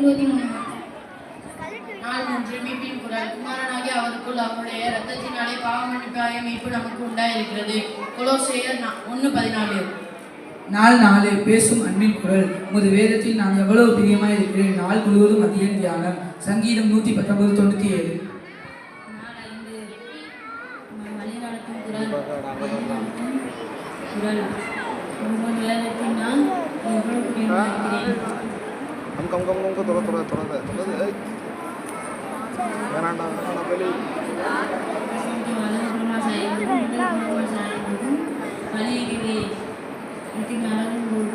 23. நாள் 3 மீட்பின் குரல். குமாரனாகிய அவருக்குள் அவருடைய இரத்தத்தினாலே பாவமன்னிப்பாய மீட்பு நமக்கு உண்டாயிருக்கிறது. கொலோசையர் 1:14. நாள் 4 பேசும் அன்பின் குரல். உமது வேதத்தில் நான் எவ்வளவு பிரியமாய் இருக்கிறேன். நாள் முழுவதும் அதிக தியானம். சங்கீதம் 119:97. நாள் 5 வழிநடத்தும் குரல். குரல். உமது வேதத்தில் நான் எவ்வளவு பிரியமாய் இருக்கிறேன். வழியிலே நடக்கும்போது